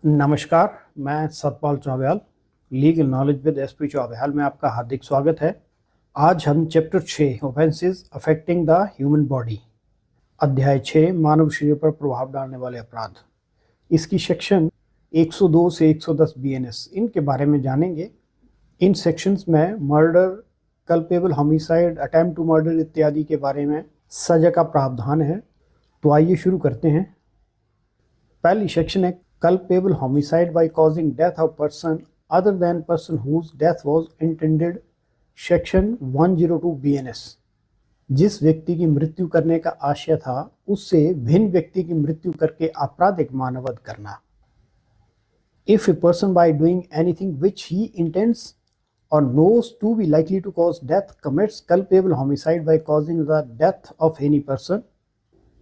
नमस्कार, मैं Satpal Chaubyal, legal knowledge with SP Chaubyal में आपका हार्दिक स्वागत है। आज हम chapter 6 offences affecting the human body, अध्याय 6 मानव शरीर पर प्रभाव डालने वाले अपराध, इसकी सेक्शन 102 से 110 बीएनएस इनके बारे में जानेंगे। इन सेक्शंस में murder, culpable homicide, attempt to murder इत्यादि के बारे में सजा का प्रावधान है। तो आइए शुरू करते हैं। पहली सेक्शन है culpable homicide by causing death of person other than person whose death was intended, section 102 BNS। जिस व्यक्ति की मृत्यु करने का आशय था उससे भिन्न व्यक्ति की मृत्यु करके आपराधिक मानववध करना। If a person by doing anything which he intends or knows to be likely to cause death commits culpable homicide by causing the death of any person,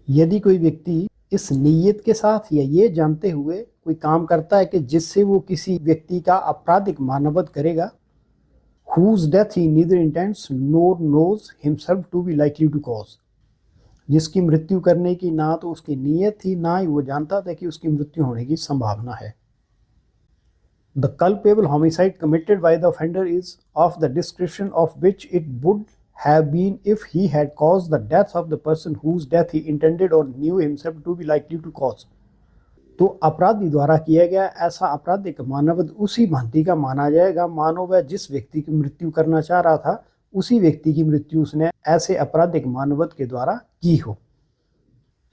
यदि कोई व्यक्ति इस नीयत के साथ या ये जानते हुए कोई काम करता है कि जिससे वो किसी व्यक्ति का आपराधिक मानववध करेगा, whose death he neither intends nor knows himself to be likely to cause, जिसकी मृत्यु करने की ना तो उसकी नीयत थी ना ही वो जानता था कि उसकी मृत्यु होने की संभावना है। The culpable homicide committed by the offender is of the description of which it would have been if he had caused the death of the person whose death he intended or knew himself to be likely to cause। तो अपराधी द्वारा किया गया ऐसा आपराधिक मानववध उसी भांति का माना जाएगा मानो वह जिस व्यक्ति की मृत्यु करना चाह रहा था उसी व्यक्ति की मृत्यु उसने ऐसे आपराधिक मानववध के द्वारा की हो।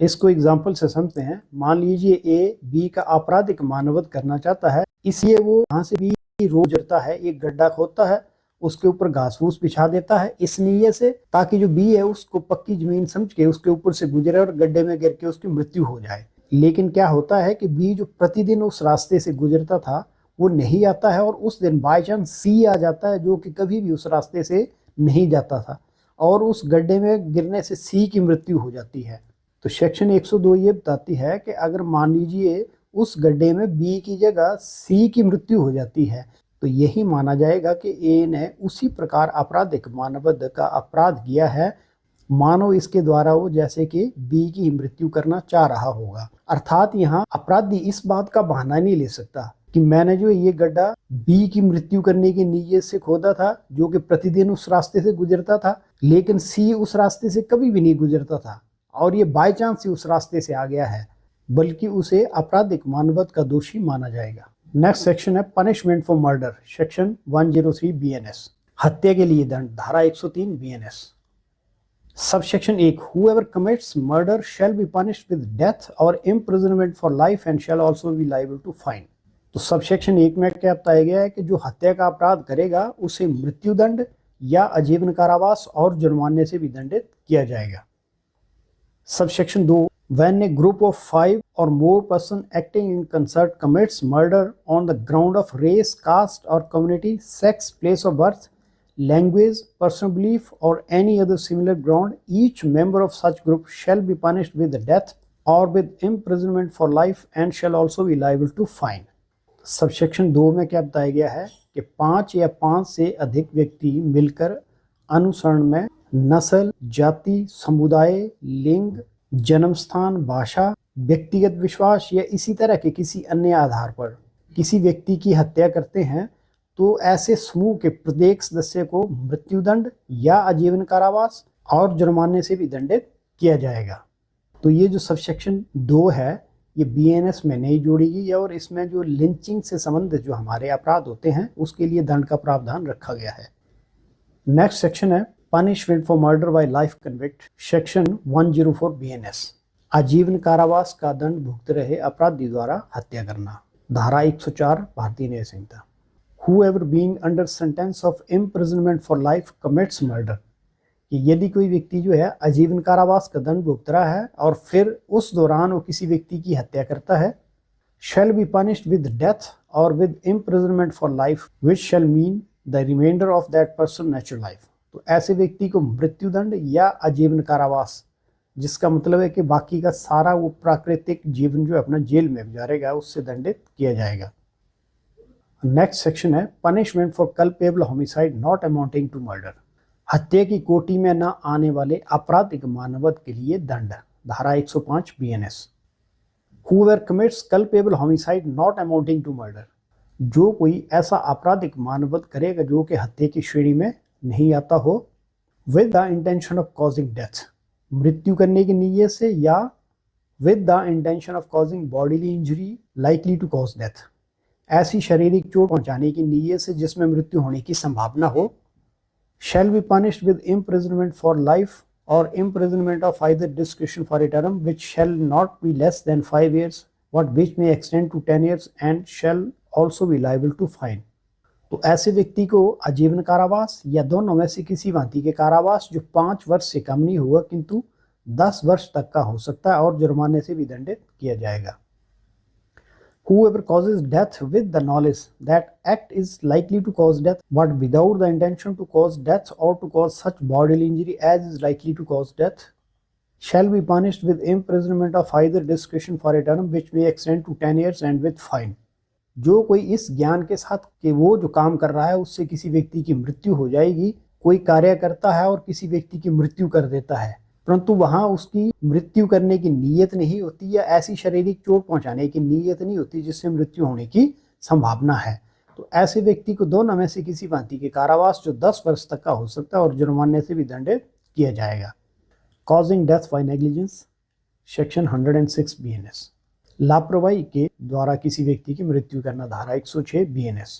इसको एग्जाम्पल से समझते हैं। मान लीजिए ए बी का आपराधिक मानववध करना चाहता है, इसलिए वो यहाँ से बी रोज गुजरता है, एक गड्ढा खोदता है, उसके ऊपर घास फूस बिछा देता है इस नीयत से ताकि जो बी है उसको पक्की जमीन समझ के उसके ऊपर से गुजरे और गड्ढे में गिर के उसकी मृत्यु हो जाए। लेकिन क्या होता है कि बी जो प्रतिदिन उस रास्ते से गुजरता था वो नहीं आता है और उस दिन बाय चांस सी आ जाता है जो कि कभी भी उस रास्ते से नहीं जाता था और उस गड्ढे में गिरने से सी की मृत्यु हो जाती है। तो सेक्शन 102 ये बताती है कि अगर मान लीजिए उस गड्ढे में बी की जगह सी की मृत्यु हो जाती है तो यही माना जाएगा कि ए ने उसी प्रकार आपराधिक मानववध का अपराध किया है मानो इसके द्वारा वो जैसे कि बी की मृत्यु करना चाह रहा होगा। अर्थात यहाँ अपराधी इस बात का बहाना नहीं ले सकता कि मैंने जो ये गड्ढा बी की मृत्यु करने की नीयत से खोदा था जो कि प्रतिदिन उस रास्ते से गुजरता था, लेकिन सी उस रास्ते से कभी भी नहीं गुजरता था और ये बाय चांस ही उस रास्ते से आ गया है, बल्कि उसे आपराधिक मानववध का दोषी माना जाएगा। नेक्स्ट सेक्शन है punishment for murder, section 103 BNS, हत्या के लिए दंड, धारा 103 BNS. Subsection 1 whoever commits murder shall be punished with death or imprisonment for life and shall also be liable to fine। तो सबसेक्शन 1 में क्या बताया गया है कि जो हत्या का अपराध करेगा उसे मृत्युदंड या आजीवन कारावास और जुर्माने से भी दंडित किया जाएगा। Subsection 2 when a group of 5 or more person acting in concert commits murder on the ground of race, caste or community, sex, place of birth, language, personal belief or any other similar ground, each member of such group shall be punished with death or with imprisonment for life and shall also be liable to fine। Subsection 2 में क्या बताया गया है कि 5 या 5 से अधिक व्यक्ति मिलकर अनुसरण में नस्ल, जाति, समुदाय, लिंग, जन्म स्थान, भाषा, व्यक्तिगत विश्वास या इसी तरह के किसी अन्य आधार पर किसी व्यक्ति की हत्या करते हैं तो ऐसे समूह के प्रत्येक सदस्य को मृत्युदंड या आजीवन कारावास और जुर्माने से भी दंडित किया जाएगा। तो ये जो सबसेक्शन 2 है ये बीएनएस में नहीं जोड़ी गई है और इसमें जो लिंचिंग से संबंधित जो हमारे अपराध होते हैं उसके लिए दंड का प्रावधान रखा गया है। नेक्स्ट सेक्शन है punishment for murder bye life convict, section 104 BNS, आजीवन कारावास का दंड भुगत रहे अपराधी द्वारा हत्या करना, धारा 104 भारतीय न्याय संहिता। Whoever being under sentence of imprisonment for life commits murder, कि यदि कोई व्यक्ति जो है आजीवन कारावास का दंड भुगत रहा है और फिर उस दौरान वो किसी व्यक्ति की हत्या करता है, shall be punished with death or with imprisonment for life which shall mean the remainder of that person natural life। तो ऐसे व्यक्ति को मृत्युदंड या आजीवन कारावास, जिसका मतलब है कि बाकी का सारा वो प्राकृतिक जीवन जो अपना जेल में गुजारेगा उससे दंडित किया जाएगा। नेक्स्ट सेक्शन है punishment for culpable homicide not amounting to murder, हत्या की कोटि में न आने वाले आपराधिक मानववध के लिए दंड, धारा 105 BNS. Whoever commits culpable homicide not amounting to murder, जो कोई ऐसा आपराधिक मानववध करेगा जो कि हत्या की श्रेणी में नहीं आता हो, with the intention of causing death, मृत्यु करने की नीयत से, या with the intention of causing bodily injury likely to cause death, ऐसी शारीरिक चोट पहुंचाने की नीयत से जिसमें मृत्यु होने की संभावना हो, shall be punished with imprisonment for life or imprisonment of either discretion for a term which shall not be less than 5 years, what which may extend to 10 years and shall also be liable to fine. तो ऐसे व्यक्ति को आजीवन कारावास या दोनों में से किसी भांति के कारावास जो 5 वर्ष से कम नहीं हुआ किंतु 10 वर्ष तक का हो सकता है और जुर्माने से भी दंडित किया जाएगा. Whoever causes death with the knowledge that act is likely to cause death, but without the intention to cause death or to cause such bodily injury as is likely to cause death, shall be punished with imprisonment of either discretion for a term which may extend to 10 years and with fine. जो कोई इस ज्ञान के साथ कि वो जो काम कर रहा है उससे किसी व्यक्ति की मृत्यु हो जाएगी, कोई कार्य करता है और किसी व्यक्ति की मृत्यु कर देता है, परंतु वहां उसकी मृत्यु करने की नीयत नहीं होती या ऐसी शारीरिक चोट पहुंचाने की नीयत नहीं होती जिससे मृत्यु होने की संभावना है, तो ऐसे व्यक्ति को दोनों में से किसी भांति के कारावास जो 10 वर्ष तक का हो सकता है और जुर्माने से भी दंडित किया जाएगा. Causing death by negligence, section 106 BNS, लापरवाही के द्वारा किसी व्यक्ति की मृत्यु करना, धारा 106 BNS.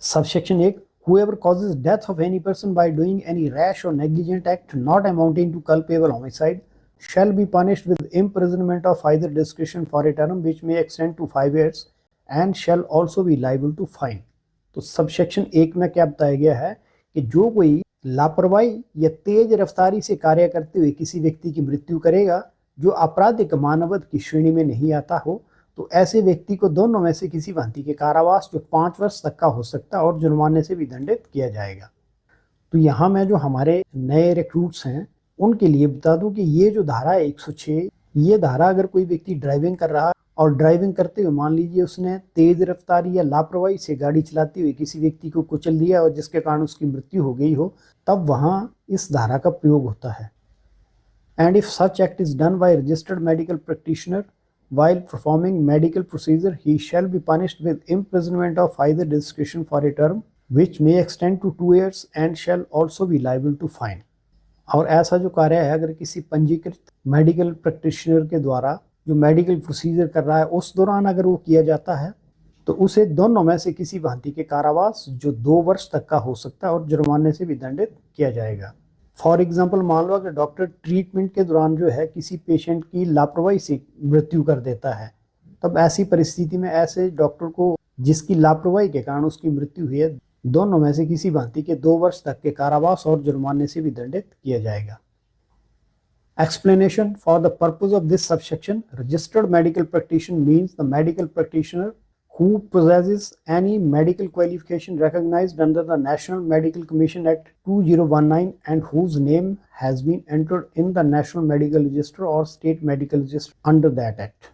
Subsection 1, whoever causes death of any person by doing any rash or negligent act not amounting to culpable homicide shall be punished with imprisonment of either discretion for a term which may extend to 5 years and shall also be liable to fine. तो subsection 1 में क्या बताया गया है कि जो कोई लापरवाही या तेज रफ्तारी से कार्य करते हुए किसी व्यक्ति की मृत्यु करेगा जो आपराधिक मानववध की श्रेणी में नहीं आता हो, तो ऐसे व्यक्ति को दोनों में से किसी भांति के कारावास जो 5 वर्ष तक का हो सकता है और जुर्माने से भी दंडित किया जाएगा. तो यहाँ मैं जो हमारे नए रिक्रूट्स हैं उनके लिए बता दूं कि ये जो धारा है 106, ये धारा अगर कोई व्यक्ति ड्राइविंग कर रहा है और ड्राइविंग करते हुए मान लीजिए उसने तेज रफ्तारी या लापरवाही से गाड़ी चलाते हुए किसी व्यक्ति को कुचल दिया और जिसके कारण उसकी मृत्यु हो गई हो, तब वहाँ इस धारा का प्रयोग होता है. And if such act is done by registered medical practitioner while performing medical procedure, he shall be punished with imprisonment of either discretion for a term which may extend to 2 years and shall also be liable to fine. और ऐसा जो कार्य है अगर किसी पंजीकृत medical practitioner के द्वारा जो मेडिकल प्रोसीजर कर रहा है उस दौरान अगर वो किया जाता है तो उसे दोनों में से किसी भांति के कारावास जो 2 वर्ष तक का हो सकता है और जुर्माने से भी दंडित किया जाएगा. फॉर एग्जाम्पल मान लो अगर डॉक्टर ट्रीटमेंट के दौरान जो है किसी पेशेंट की लापरवाही से मृत्यु कर देता है, तब ऐसी परिस्थिति में ऐसे डॉक्टर को जिसकी लापरवाही के कारण उसकी मृत्यु हुई है दोनों में से किसी भांति के 2 वर्ष तक के कारावास और जुर्माने से भी दंडित किया जाएगा. Explanation for the purpose of this subsection, registered medical practitioner means the medical practitioner who possesses any medical qualification recognized under the National Medical Commission Act 2019 and whose name has been entered in the National Medical Register or State Medical Register under that Act.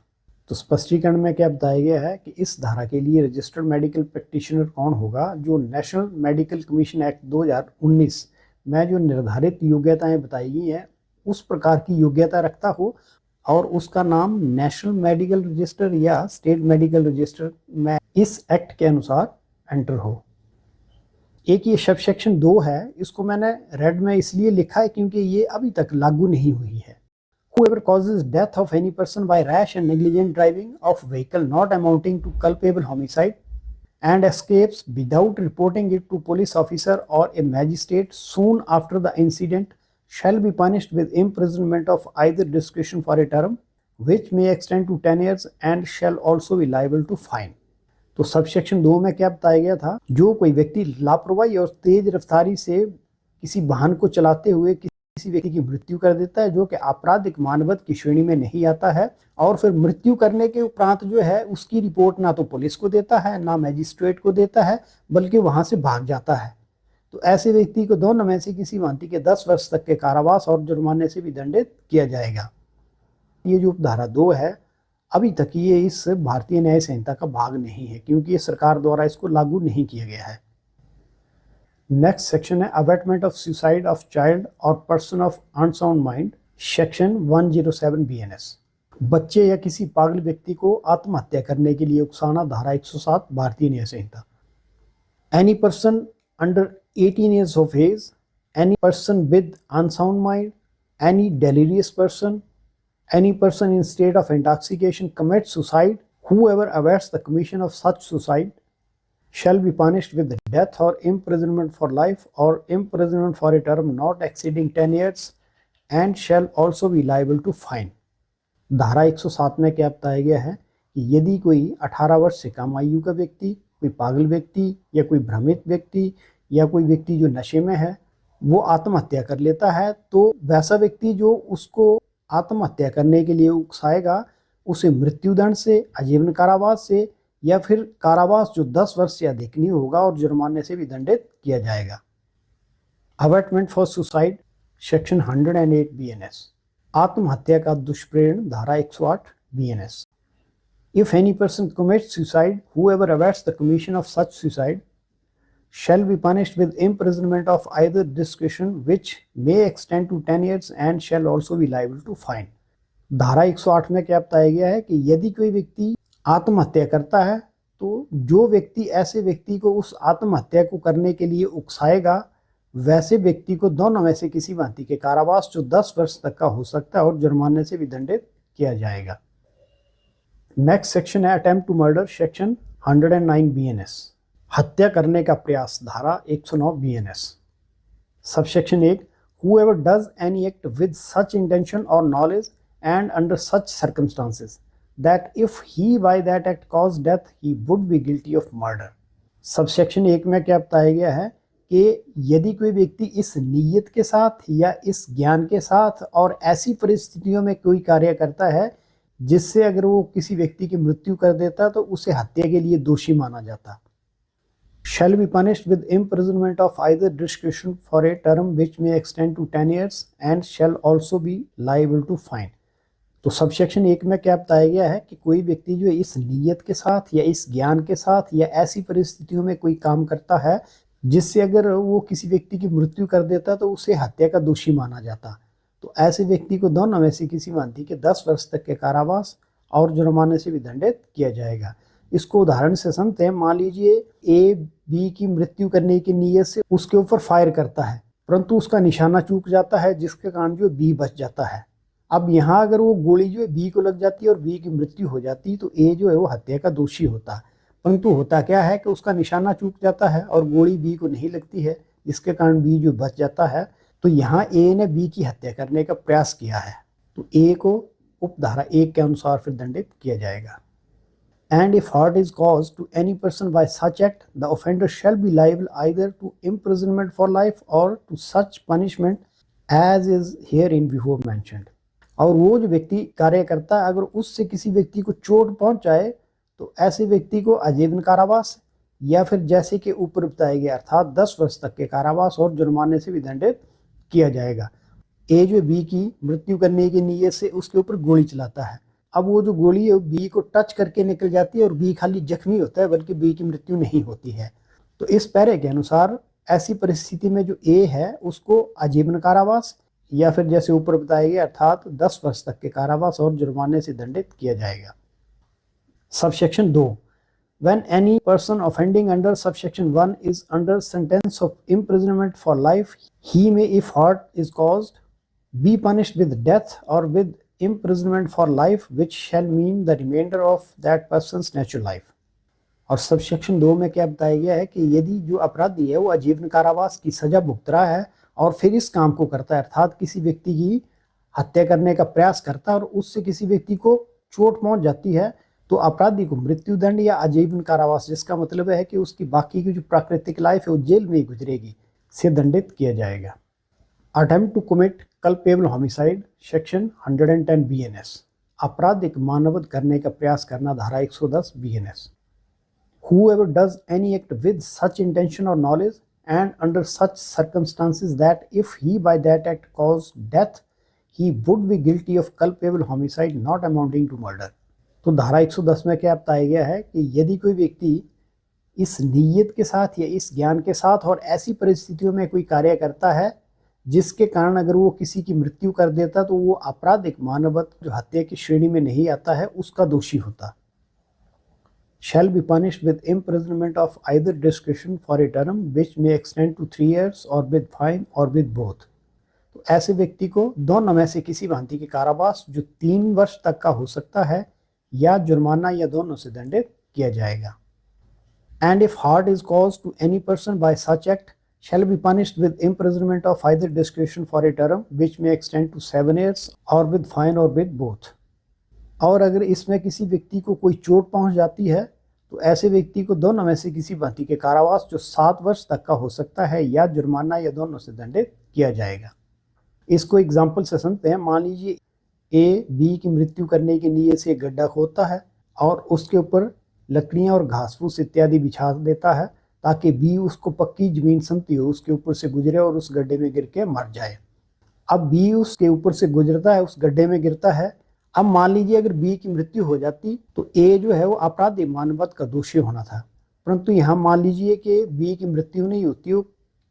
तो स्पष्टीकरण में क्या बताया गया है कि इस धारा के लिए रजिस्टर्ड मेडिकल प्रैक्टिशनर कौन होगा, जो नेशनल मेडिकल कमीशन एक्ट 2019 में जो निर्धारित योग्यताएं बताई गई हैं उस प्रकार की योग्यता रखता हो और उसका नाम नेशनल मेडिकल रजिस्टर या स्टेट मेडिकल रजिस्टर में इस एक्ट के अनुसार एंटर हो. एक ये सबसेक्शन 2 है, इसको मैंने रेड में इसलिए लिखा है क्योंकि ये अभी तक लागू नहीं हुई है. Whoever causes death of any person by rash and negligent driving of vehicle not amounting to culpable homicide and escapes without reporting it to police officer or a magistrate soon after the incident shall be punished with imprisonment of either discretion for a term which may extend to 10 years and shall also be liable to fine. तो subsection 2 में क्या बताया गया था, जो कोई व्यक्ति लापरवाही और तेज रफ्तारी से किसी वाहन को चलाते हुए किसी व्यक्ति की मृत्यु कर देता है जो कि आपराधिक मानववध की श्रेणी में नहीं आता है और फिर मृत्यु करने के उपरांत जो है उसकी रिपोर्ट ना तो पुलिस को देता है ना मैजिस्ट्रेट को देता है बल्कि वहां से भाग जाता है, तो ऐसे व्यक्ति को दोनों में से किसी भांति के 10 वर्ष तक के कारावास और जुर्माने से भी दंडित किया जाएगा. ये जो धारा 2 है अभी तक ये इस भारतीय न्याय संहिता का भाग नहीं है क्योंकि ये सरकार द्वारा इसको लागू नहीं किया गया है. नेक्स्ट सेक्शन है abetment of suicide of child और person of unsound mind, section 107 BNS. बच्चे या किसी पागल व्यक्ति को आत्महत्या करने के लिए उकसाना, धारा 107 Bharatiya Nyaya Sanhita. Any person under 18 years of age, any person with unsound mind, any delirious person, any person in state of intoxication commits suicide, whoever awaits the commission of such suicide shall be punished with death or imprisonment for life or imprisonment for a term not exceeding 10 years and shall also be liable to fine। धारा 107 में क्या बताया गया है कि यदि कोई 18 वर्ष से कम आयु का व्यक्ति, कोई पागल व्यक्ति या कोई भ्रमित व्यक्ति या कोई व्यक्ति जो नशे में है वो आत्महत्या कर लेता है, तो वैसा व्यक्ति जो उसको आत्महत्या करने के लिए उकसाएगा उसे मृत्युदंड से, आजीवन कारावास से या फिर कारावास जो 10 वर्ष से अधिक नहीं होगा और जुर्माने से भी दंडित किया जाएगा। Abetment for suicide, section 108 BNS। आत्महत्या का दुष्प्रेरण, धारा 108 BNS। If any person commits suicide, whoever awaits the commission of such suicide shall be punished with imprisonment of either discretion which may extend to 10 years and shall also be liable to fine। धारा 108 में क्या बताया गया है कि यदि कोई व्यक्ति आत्महत्या करता है तो जो व्यक्ति ऐसे व्यक्ति को उस आत्महत्या को करने के लिए उकसाएगा वैसे व्यक्ति को दोनों में से किसी भांति के कारावास जो 10 वर्ष तक का हो सकता है और जुर्माने से भी दंडित किया जाएगा। नेक्स्ट सेक्शन है attempt to murder, section 109 BNS। हत्या करने का प्रयास, धारा 109 BNS। Subsection 1, whoever does any act with such intention or knowledge and under such circumstances that if he by that act caused death he would be guilty of murder। Subsection 1 में क्या बताया गया है कि यदि कोई व्यक्ति इस नीयत के साथ या इस ज्ञान के साथ और ऐसी परिस्थितियों में कोई कार्य करता है जिससे अगर वो किसी व्यक्ति की मृत्यु कर देता तो उसे हत्या के लिए दोषी माना जाता। shall be punished with imprisonment of either discretion for a term which may extend to 10 years and shall also be liable to fine। तो सबसेक्शन 1 में क्या बताया गया है कि कोई व्यक्ति जो इस नीयत के साथ या इस ज्ञान के साथ या ऐसी परिस्थितियों में कोई काम करता है जिससे अगर वो किसी व्यक्ति की मृत्यु कर देता तो उसे हत्या का दोषी माना जाता, तो ऐसे व्यक्ति को दोनों में से किसी भांति के 10 वर्ष तक के कारावास और जुर्माने से भी दंडित किया जाएगा। इसको उदाहरण से समझते हैं। मान लीजिए ए बी की मृत्यु करने की नीयत से उसके ऊपर फायर करता है परंतु उसका निशाना चूक जाता है जिसके कारण जो बी बच जाता है। अब यहाँ अगर वो गोली जो है बी को लग जाती है और बी की मृत्यु हो जाती तो ए जो है वो हत्या का दोषी होता, परंतु होता क्या है कि उसका निशाना चूक जाता है और गोली बी को नहीं लगती है जिसके कारण बी जो बच जाता है। तो यहाँ ए ने बी की हत्या करने का प्रयास किया है तो ए को उपधारा 1 के अनुसार फिर दंडित किया जाएगा। And if hurt is caused to any person by such act, the offender shall be liable either to imprisonment for life or to such punishment as is herein before mentioned। और वो जो व्यक्ति कार्य करता है अगर उससे किसी व्यक्ति को चोट पहुंचाए तो ऐसे व्यक्ति को आजीवन कारावास या फिर जैसे कि ऊपर बताया गया अर्थात 10 वर्ष तक के कारावास और जुर्माने से भी दंडित किया जाएगा। ए जो बी की मृत्यु करने की नीयत से उसके ऊपर गोली चलाता है, अब वो जो गोली है बी को टच करके निकल जाती है और बी खाली जख्मी होता है बल्कि बी की मृत्यु नहीं होती है। तो इस पैरे के अनुसार ऐसी परिस्थिति में जो ए है उसको आजीवन कारावास या फिर जैसे ऊपर बताया गया अर्थात 10 वर्ष तक के कारावास और जुर्माने से दंडित किया जाएगा। Subsection 2, when any person offending under subsection 1 is under sentence of imprisonment for life, he may, if hurt is caused, be punished with death or with imprisonment for life which shall mean the remainder of that person's natural life। और subsection 2 में क्या बताया गया है कि यदि जो अपराधी है वो आजीवन कारावास की सजा भुगत रहा है और फिर इस काम को करता है अर्थात किसी व्यक्ति की हत्या करने का प्रयास करता है और उससे किसी व्यक्ति को चोट पहुंच जाती है तो अपराधी को मृत्युदंड या आजीवन कारावास, जिसका मतलब है कि उसकी बाकी की जो प्राकृतिक लाइफ है वो जेल में ही गुजरेगी, से दंडित किया जाएगा। Attempt to commit culpable homicide, section 110 BNS। आपराधिक मानववध करने का प्रयास करना, धारा 110 BNS। Whoever does any act with such intention or knowledge and under such circumstances that if he by that act caused death, he would be guilty of culpable homicide not amounting to murder। तो धारा 110 में क्या बताया गया है कि यदि कोई व्यक्ति इस नीयत के साथ या इस ज्ञान के साथ और ऐसी परिस्थितियों में कोई कार्य करता है जिसके कारण अगर वो किसी की मृत्यु कर देता तो वो आपराधिक मानवत जो हत्या की श्रेणी में नहीं आता है उसका दोषी होता। shall be punished with imprisonment of either discretion for a term which may extend to 3 years or with fine or with both। तो ऐसे व्यक्ति को दोनों में से किसी भांति के कारावास जो 3 वर्ष तक का हो सकता है या जुर्माना या दोनों से दंडित किया जाएगा। And if hurt is caused to any person by such act shall be punished with imprisonment of either discretion for a term which may extend to 7 years or with fine or with both। और अगर इसमें किसी व्यक्ति को कोई चोट पहुंच जाती है तो ऐसे व्यक्ति को दोनों में से किसी भांति के कारावास जो 7 वर्ष तक का हो सकता है या जुर्माना या दोनों से दंडित किया जाएगा। इसको एग्जाम्पल से समझते हैं। मान लीजिए ए बी की मृत्यु करने की नीयत से एक गड्ढा खोदता है और उसके ऊपर लकड़ियां और घास फूस इत्यादि बिछा देता है ताकि बी उसको पक्की जमीन समझती हो उसके ऊपर से गुजरे और उस गड्ढे में गिर के मर जाए। अब बी उसके ऊपर से गुजरता है, उस गड्ढे में गिरता है। अब मान लीजिए अगर बी की मृत्यु हो जाती तो ए जो है वो आपराधिक मानवत का दोषी होना था, परंतु यहाँ मान लीजिए कि बी की मृत्यु नहीं होती, वो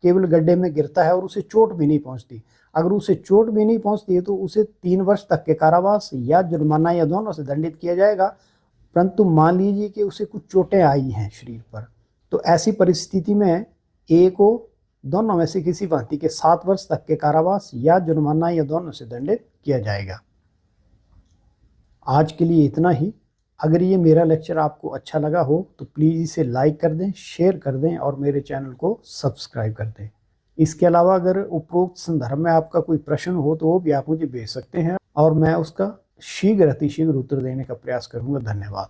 केवल गड्ढे में गिरता है और उसे चोट भी नहीं पहुंचती। अगर उसे चोट भी नहीं पहुंचती है तो उसे 3 वर्ष तक के कारावास या जुर्माना या दोनों से दंडित किया जाएगा। परंतु मान लीजिए कि उसे कुछ चोटें आई हैं शरीर पर, तो ऐसी परिस्थिति में ए को दोनों में से किसी भांति के 7 वर्ष तक के कारावास या जुर्माना या दोनों से दंडित किया जाएगा। आज के लिए इतना ही। अगर ये मेरा लेक्चर आपको अच्छा लगा हो तो प्लीज़ इसे लाइक कर दें, शेयर कर दें और मेरे चैनल को सब्सक्राइब कर दें। इसके अलावा अगर उपरोक्त संदर्भ में आपका कोई प्रश्न हो तो वो भी आप मुझे भेज सकते हैं और मैं उसका शीघ्र अतिशीघ्र उत्तर देने का प्रयास करूंगा। धन्यवाद।